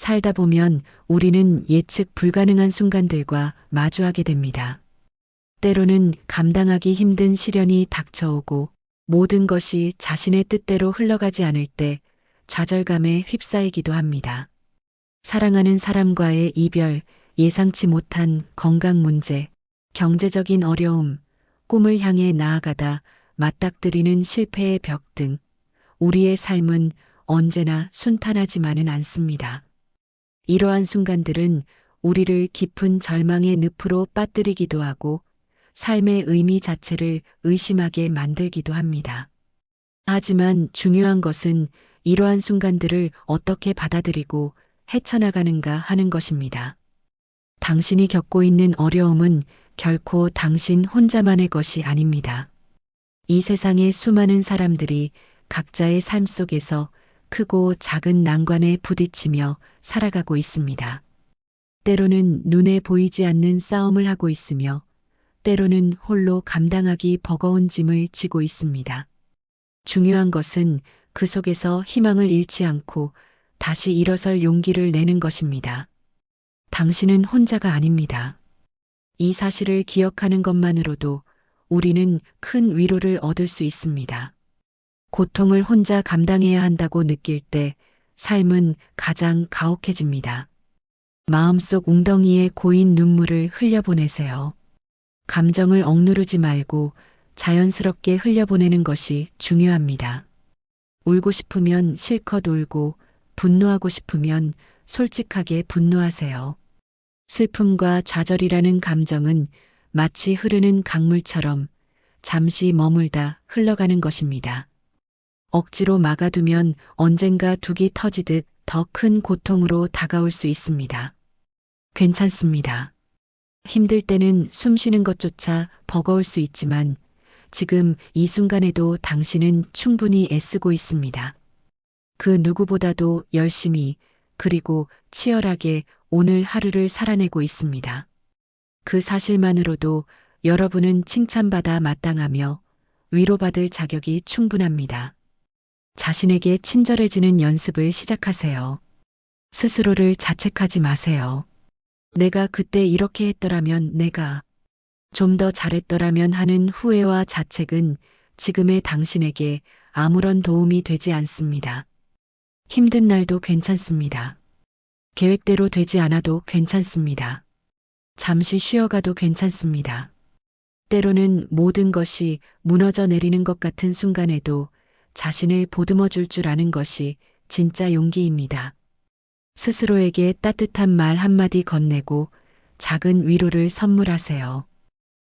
살다 보면 우리는 예측 불가능한 순간들과 마주하게 됩니다. 때로는 감당하기 힘든 시련이 닥쳐오고 모든 것이 자신의 뜻대로 흘러가지 않을 때 좌절감에 휩싸이기도 합니다. 사랑하는 사람과의 이별, 예상치 못한 건강 문제, 경제적인 어려움, 꿈을 향해 나아가다 맞닥뜨리는 실패의 벽 등 우리의 삶은 언제나 순탄하지만은 않습니다. 이러한 순간들은 우리를 깊은 절망의 늪으로 빠뜨리기도 하고 삶의 의미 자체를 의심하게 만들기도 합니다. 하지만 중요한 것은 이러한 순간들을 어떻게 받아들이고 헤쳐나가는가 하는 것입니다. 당신이 겪고 있는 어려움은 결코 당신 혼자만의 것이 아닙니다. 이 세상의 수많은 사람들이 각자의 삶 속에서 크고 작은 난관에 부딪히며 살아가고 있습니다. 때로는 눈에 보이지 않는 싸움을 하고 있으며 때로는 홀로 감당하기 버거운 짐을 지고 있습니다. 중요한 것은 그 속에서 희망을 잃지 않고 다시 일어설 용기를 내는 것입니다. 당신은 혼자가 아닙니다. 이 사실을 기억하는 것만으로도 우리는 큰 위로를 얻을 수 있습니다. 고통을 혼자 감당해야 한다고 느낄 때 삶은 가장 가혹해집니다. 마음속 웅덩이에 고인 눈물을 흘려보내세요. 감정을 억누르지 말고 자연스럽게 흘려보내는 것이 중요합니다. 울고 싶으면 실컷 울고 분노하고 싶으면 솔직하게 분노하세요. 슬픔과 좌절이라는 감정은 마치 흐르는 강물처럼 잠시 머물다 흘러가는 것입니다. 억지로 막아두면 언젠가 둑이 터지듯 더 큰 고통으로 다가올 수 있습니다. 괜찮습니다. 힘들 때는 숨 쉬는 것조차 버거울 수 있지만 지금 이 순간에도 당신은 충분히 애쓰고 있습니다. 그 누구보다도 열심히 그리고 치열하게 오늘 하루를 살아내고 있습니다. 그 사실만으로도 여러분은 칭찬받아 마땅하며 위로받을 자격이 충분합니다. 자신에게 친절해지는 연습을 시작하세요. 스스로를 자책하지 마세요. 내가 그때 이렇게 했더라면, 내가 좀 더 잘했더라면 하는 후회와 자책은 지금의 당신에게 아무런 도움이 되지 않습니다. 힘든 날도 괜찮습니다. 계획대로 되지 않아도 괜찮습니다. 잠시 쉬어가도 괜찮습니다. 때로는 모든 것이 무너져 내리는 것 같은 순간에도 자신을 보듬어 줄 줄 아는 것이 진짜 용기입니다. 스스로에게 따뜻한 말 한마디 건네고 작은 위로를 선물하세요.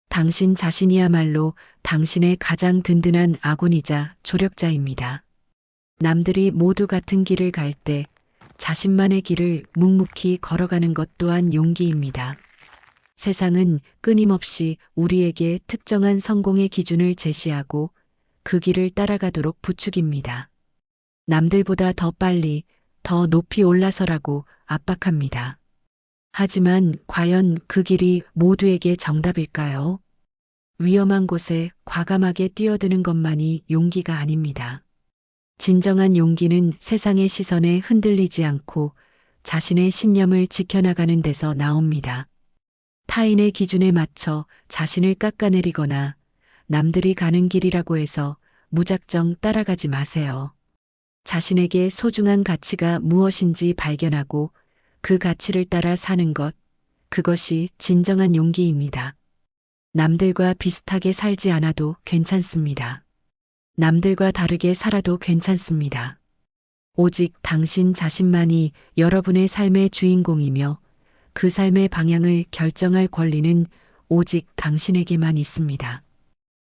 당신 자신이야말로 당신의 가장 든든한 아군이자 조력자입니다. 남들이 모두 같은 길을 갈 때 자신만의 길을 묵묵히 걸어가는 것 또한 용기입니다. 세상은 끊임없이 우리에게 특정한 성공의 기준을 제시하고 그 길을 따라가도록 부추깁니다. 남들보다 더 빨리, 더 높이 올라서라고 압박합니다. 하지만 과연 그 길이 모두에게 정답일까요? 위험한 곳에 과감하게 뛰어드는 것만이 용기가 아닙니다. 진정한 용기는 세상의 시선에 흔들리지 않고 자신의 신념을 지켜나가는 데서 나옵니다. 타인의 기준에 맞춰 자신을 깎아내리거나 남들이 가는 길이라고 해서 무작정 따라가지 마세요. 자신에게 소중한 가치가 무엇인지 발견하고 그 가치를 따라 사는 것, 그것이 진정한 용기입니다. 남들과 비슷하게 살지 않아도 괜찮습니다. 남들과 다르게 살아도 괜찮습니다. 오직 당신 자신만이 여러분의 삶의 주인공이며 그 삶의 방향을 결정할 권리는 오직 당신에게만 있습니다.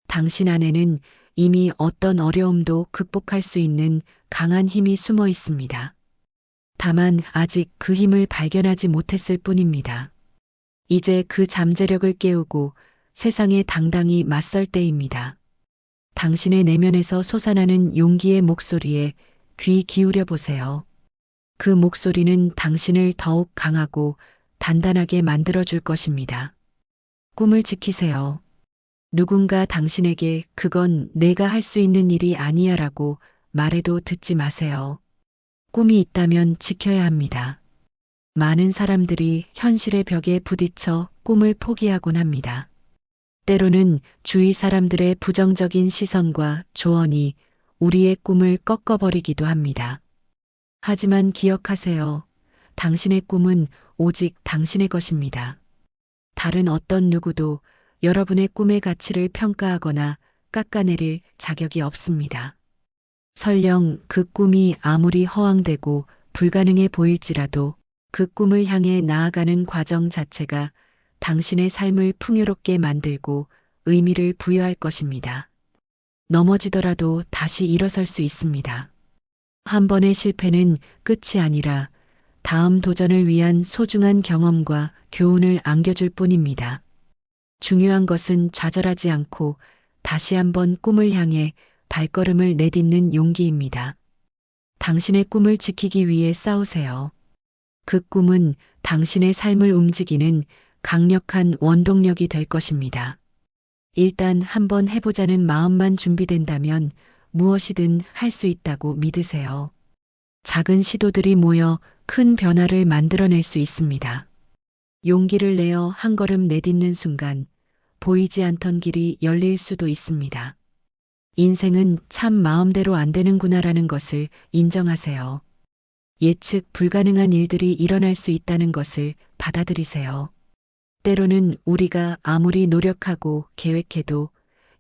당신 안에는 이미 어떤 어려움도 극복할 수 있는 강한 힘이 숨어 있습니다. 다만 아직 그 힘을 발견하지 못했을 뿐입니다. 이제 그 잠재력을 깨우고 세상에 당당히 맞설 때입니다. 당신의 내면에서 솟아나는 용기의 목소리에 귀 기울여 보세요. 그 목소리는 당신을 더욱 강하고 단단하게 만들어줄 것입니다. 꿈을 지키세요. 누군가 당신에게 그건 내가 할 수 있는 일이 아니야 라고 말해도 듣지 마세요. 꿈이 있다면 지켜야 합니다. 많은 사람들이 현실의 벽에 부딪혀 꿈을 포기하곤 합니다. 때로는 주위 사람들의 부정적인 시선과 조언이 우리의 꿈을 꺾어버리기도 합니다. 하지만 기억하세요. 당신의 꿈은 오직 당신의 것입니다. 다른 어떤 누구도 여러분의 꿈의 가치를 평가하거나 깎아내릴 자격이 없습니다. 설령 그 꿈이 아무리 허황되고 불가능해 보일지라도 그 꿈을 향해 나아가는 과정 자체가 당신의 삶을 풍요롭게 만들고 의미를 부여할 것입니다. 넘어지더라도 다시 일어설 수 있습니다. 한 번의 실패는 끝이 아니라 다음 도전을 위한 소중한 경험과 교훈을 안겨줄 뿐입니다. 중요한 것은 좌절하지 않고 다시 한번 꿈을 향해 발걸음을 내딛는 용기입니다. 당신의 꿈을 지키기 위해 싸우세요. 그 꿈은 당신의 삶을 움직이는 강력한 원동력이 될 것입니다. 일단 한번 해보자는 마음만 준비된다면 무엇이든 할 수 있다고 믿으세요. 작은 시도들이 모여 큰 변화를 만들어낼 수 있습니다. 용기를 내어 한 걸음 내딛는 순간 보이지 않던 길이 열릴 수도 있습니다. 인생은 참 마음대로 안 되는구나라는 것을 인정하세요. 예측 불가능한 일들이 일어날 수 있다는 것을 받아들이세요. 때로는 우리가 아무리 노력하고 계획해도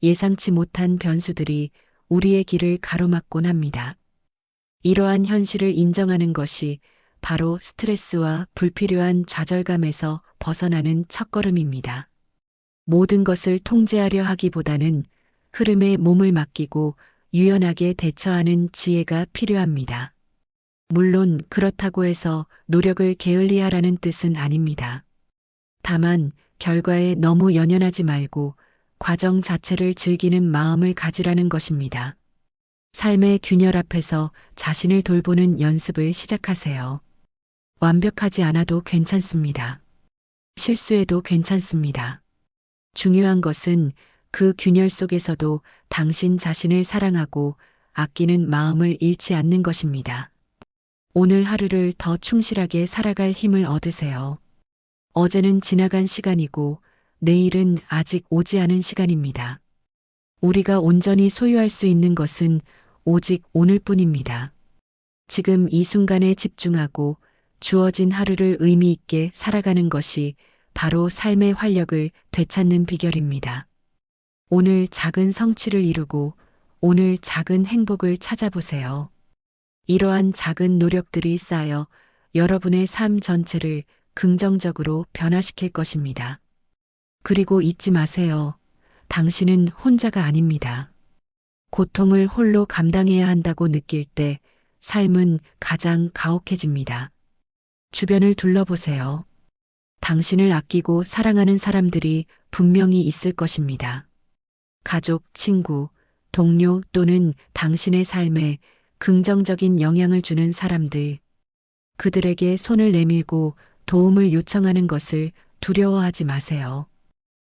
예상치 못한 변수들이 우리의 길을 가로막곤 합니다. 이러한 현실을 인정하는 것이 바로 스트레스와 불필요한 좌절감에서 벗어나는 첫걸음입니다. 모든 것을 통제하려 하기보다는 흐름에 몸을 맡기고 유연하게 대처하는 지혜가 필요합니다. 물론 그렇다고 해서 노력을 게을리하라는 뜻은 아닙니다. 다만 결과에 너무 연연하지 말고 과정 자체를 즐기는 마음을 가지라는 것입니다. 삶의 균열 앞에서 자신을 돌보는 연습을 시작하세요. 완벽하지 않아도 괜찮습니다. 실수해도 괜찮습니다. 중요한 것은 그 균열 속에서도 당신 자신을 사랑하고 아끼는 마음을 잃지 않는 것입니다. 오늘 하루를 더 충실하게 살아갈 힘을 얻으세요. 어제는 지나간 시간이고 내일은 아직 오지 않은 시간입니다. 우리가 온전히 소유할 수 있는 것은 오직 오늘뿐입니다. 지금 이 순간에 집중하고 주어진 하루를 의미 있게 살아가는 것이 바로 삶의 활력을 되찾는 비결입니다. 오늘 작은 성취를 이루고 오늘 작은 행복을 찾아보세요. 이러한 작은 노력들이 쌓여 여러분의 삶 전체를 긍정적으로 변화시킬 것입니다. 그리고 잊지 마세요. 당신은 혼자가 아닙니다. 고통을 홀로 감당해야 한다고 느낄 때 삶은 가장 가혹해집니다. 주변을 둘러보세요. 당신을 아끼고 사랑하는 사람들이 분명히 있을 것입니다. 가족, 친구, 동료 또는 당신의 삶에 긍정적인 영향을 주는 사람들. 그들에게 손을 내밀고 도움을 요청하는 것을 두려워하지 마세요.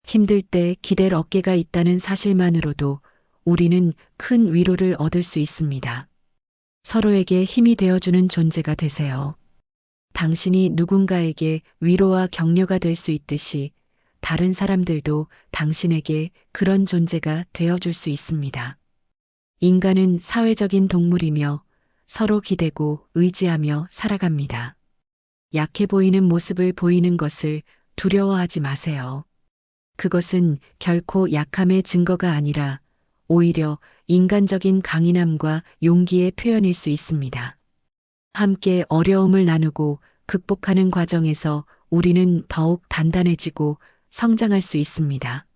힘들 때 기댈 어깨가 있다는 사실만으로도 우리는 큰 위로를 얻을 수 있습니다. 서로에게 힘이 되어주는 존재가 되세요. 당신이 누군가에게 위로와 격려가 될 수 있듯이 다른 사람들도 당신에게 그런 존재가 되어줄 수 있습니다. 인간은 사회적인 동물이며 서로 기대고 의지하며 살아갑니다. 약해 보이는 모습을 보이는 것을 두려워하지 마세요. 그것은 결코 약함의 증거가 아니라 오히려 인간적인 강인함과 용기의 표현일 수 있습니다. 함께 어려움을 나누고 극복하는 과정에서 우리는 더욱 단단해지고 성장할 수 있습니다.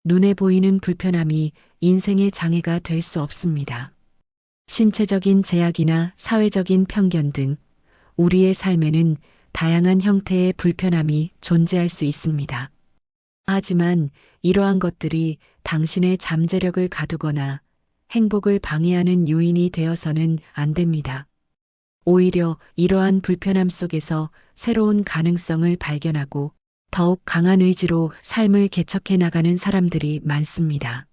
눈에 보이는 불편함이 인생의 장애가 될 수 없습니다. 신체적인 제약이나 사회적인 편견 등 우리의 삶에는 다양한 형태의 불편함이 존재할 수 있습니다. 하지만 이러한 것들이 당신의 잠재력을 가두거나 행복을 방해하는 요인이 되어서는 안 됩니다. 오히려 이러한 불편함 속에서 새로운 가능성을 발견하고 더욱 강한 의지로 삶을 개척해 나가는 사람들이 많습니다.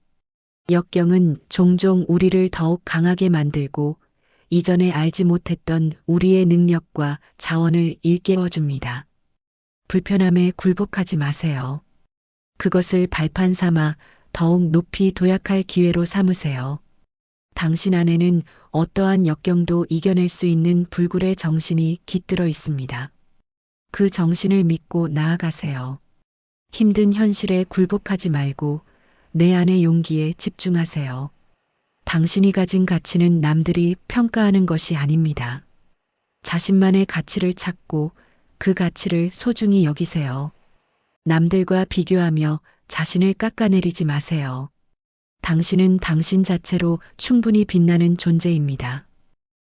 역경은 종종 우리를 더욱 강하게 만들고 이전에 알지 못했던 우리의 능력과 자원을 일깨워줍니다. 불편함에 굴복하지 마세요. 그것을 발판 삼아 더욱 높이 도약할 기회로 삼으세요. 당신 안에는 어떠한 역경도 이겨낼 수 있는 불굴의 정신이 깃들어 있습니다. 그 정신을 믿고 나아가세요. 힘든 현실에 굴복하지 말고 내 안의 용기에 집중하세요. 당신이 가진 가치는 남들이 평가하는 것이 아닙니다. 자신만의 가치를 찾고 그 가치를 소중히 여기세요. 남들과 비교하며 자신을 깎아내리지 마세요. 당신은 당신 자체로 충분히 빛나는 존재입니다.